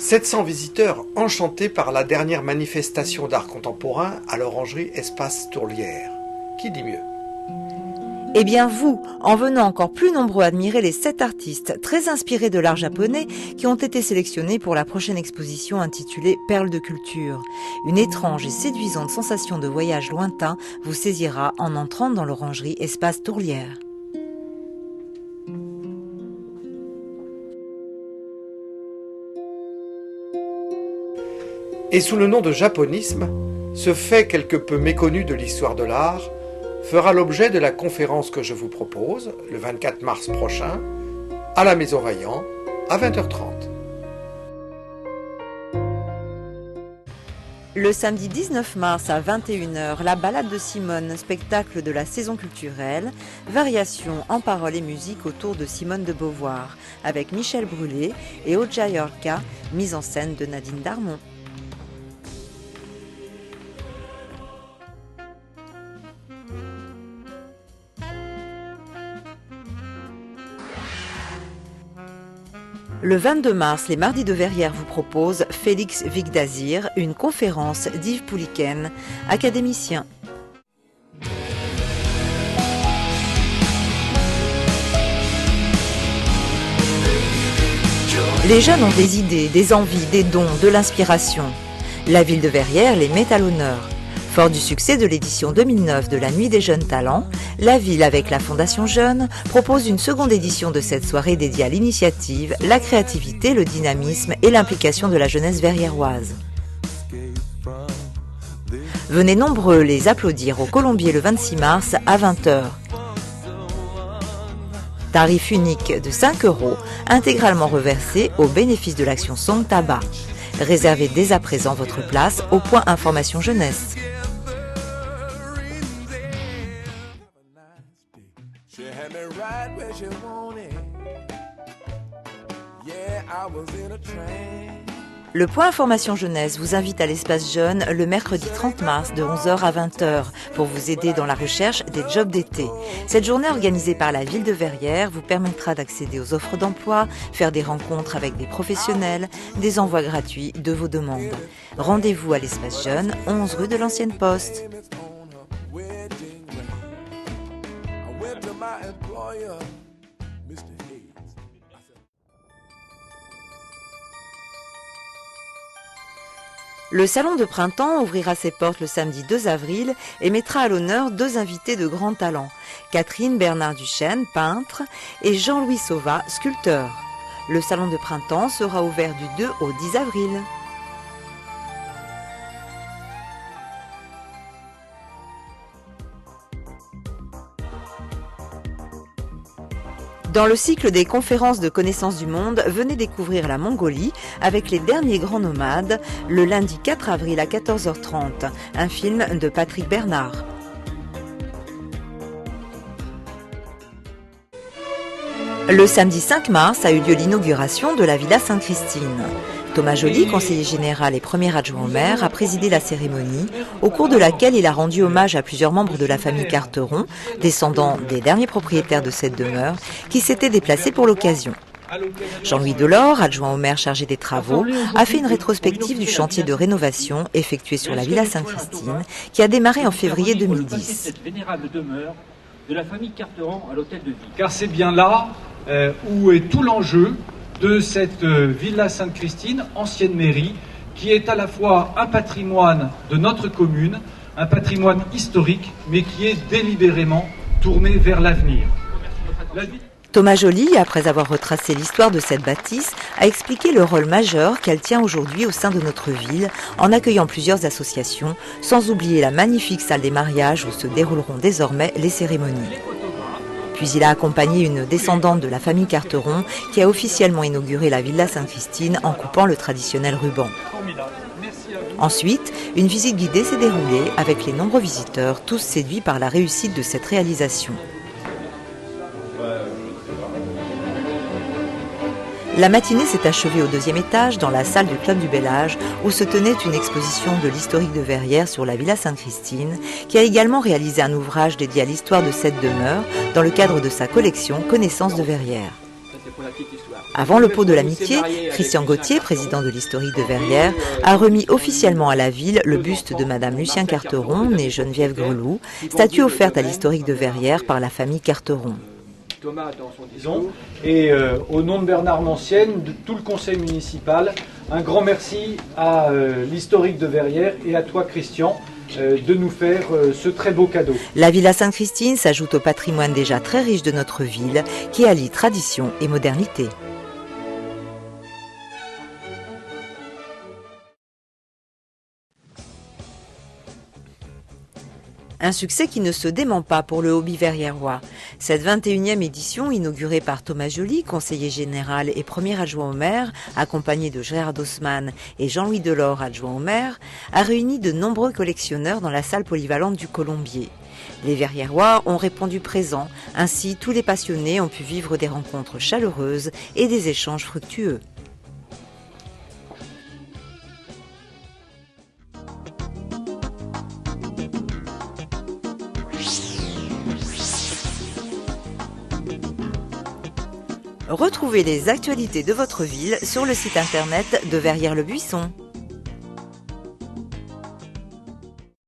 700 visiteurs enchantés par la dernière manifestation d'art contemporain à l'orangerie Espace Tourlière. Qui dit mieux? Eh bien vous, en venant encore plus nombreux admirer les 7 artistes très inspirés de l'art japonais qui ont été sélectionnés pour la prochaine exposition intitulée Perles de culture. Une étrange et séduisante sensation de voyage lointain vous saisira en entrant dans l'orangerie Espace Tourlière. Et sous le nom de japonisme, ce fait quelque peu méconnu de l'histoire de l'art fera l'objet de la conférence que je vous propose, le 24 mars prochain, à la Maison Vaillant, à 20h30. Le samedi 19 mars à 21h, la balade de Simone, spectacle de la saison culturelle, variation en paroles et musique autour de Simone de Beauvoir, avec Michel Brûlé et Oja Yorka, mise en scène de Nadine Darmon. Le 22 mars, les Mardis de Verrières vous proposent Félix Vigdasir, une conférence d'Yves Pouliken, académicien. Les jeunes ont des idées, des envies, des dons, de l'inspiration. La ville de Verrières les met à l'honneur. Fort du succès de l'édition 2009 de la Nuit des Jeunes Talents, la ville, avec la Fondation Jeunes, propose une seconde édition de cette soirée dédiée à l'initiative, la créativité, le dynamisme et l'implication de la jeunesse verriéroise. Venez nombreux les applaudir au Colombier le 26 mars à 20h. Tarif unique de 5 €, intégralement reversé au bénéfice de l'action Song Tabac. Réservez dès à présent votre place au point information jeunesse. Le point information jeunesse vous invite à l'espace jeune le mercredi 30 mars de 11h à 20h pour vous aider dans la recherche des jobs d'été. Cette journée organisée par la ville de Verrières vous permettra d'accéder aux offres d'emploi, faire des rencontres avec des professionnels, des envois gratuits de vos demandes. Rendez-vous à l'espace jeune, 11 rue de l'Ancienne Poste. Le salon de printemps ouvrira ses portes le samedi 2 avril et mettra à l'honneur 2 invités de grand talent, Catherine Bernard-Duchesne, peintre, et Jean-Louis Sauva, sculpteur. Le salon de printemps sera ouvert du 2 au 10 avril. Dans le cycle des conférences de connaissance du monde, venez découvrir la Mongolie avec les derniers grands nomades, le lundi 4 avril à 14h30, un film de Patrick Bernard. Le samedi 5 mars a eu lieu l'inauguration de la Villa Sainte-Christine. Thomas Joly, conseiller général et premier adjoint au maire, a présidé la cérémonie, au cours de laquelle il a rendu hommage à plusieurs membres de la famille Carteron, descendants des derniers propriétaires de cette demeure, qui s'étaient déplacés pour l'occasion. Jean-Louis Delors, adjoint au maire chargé des travaux, a fait une rétrospective du chantier de rénovation effectué sur la Villa Sainte-Christine, qui a démarré en février 2010. Cette vénérable demeure de la famille Carteron à l'hôtel de ville. Car c'est bien là où est tout l'enjeu de cette Villa Sainte-Christine, ancienne mairie, qui est à la fois un patrimoine de notre commune, un patrimoine historique, mais qui est délibérément tourné vers l'avenir. Thomas Joly, après avoir retracé l'histoire de cette bâtisse, a expliqué le rôle majeur qu'elle tient aujourd'hui au sein de notre ville, en accueillant plusieurs associations, sans oublier la magnifique salle des mariages où se dérouleront désormais les cérémonies. Puis il a accompagné une descendante de la famille Carteron qui a officiellement inauguré la Villa Sainte-Christine en coupant le traditionnel ruban. Ensuite, une visite guidée s'est déroulée avec les nombreux visiteurs, tous séduits par la réussite de cette réalisation. La matinée s'est achevée au 2e étage, dans la salle du Club du Bel Âge, où se tenait une exposition de l'historique de Verrières sur la Villa Sainte-Christine, qui a également réalisé un ouvrage dédié à l'histoire de cette demeure, dans le cadre de sa collection Connaissances de Verrières. Avant le pot de l'amitié, Christian Gauthier, président de l'historique de Verrières, a remis officiellement à la ville le buste de Madame Lucien Carteron, née Geneviève Greloux, statue offerte à l'historique de Verrières par la famille Carteron. Et au nom de Bernard Mancienne, de tout le conseil municipal, un grand merci à l'historique de Verrières et à toi Christian de nous faire ce très beau cadeau. La Villa Sainte-Christine s'ajoute au patrimoine déjà très riche de notre ville qui allie tradition et modernité. Un succès qui ne se dément pas pour le hobby verriérois. Cette 21e édition, inaugurée par Thomas Joly, conseiller général et premier adjoint au maire, accompagné de Gérard Haussmann et Jean-Louis Delors, adjoint au maire, a réuni de nombreux collectionneurs dans la salle polyvalente du Colombier. Les Verriérois ont répondu présents, ainsi tous les passionnés ont pu vivre des rencontres chaleureuses et des échanges fructueux. Retrouvez les actualités de votre ville sur le site internet de Verrières-le-Buisson.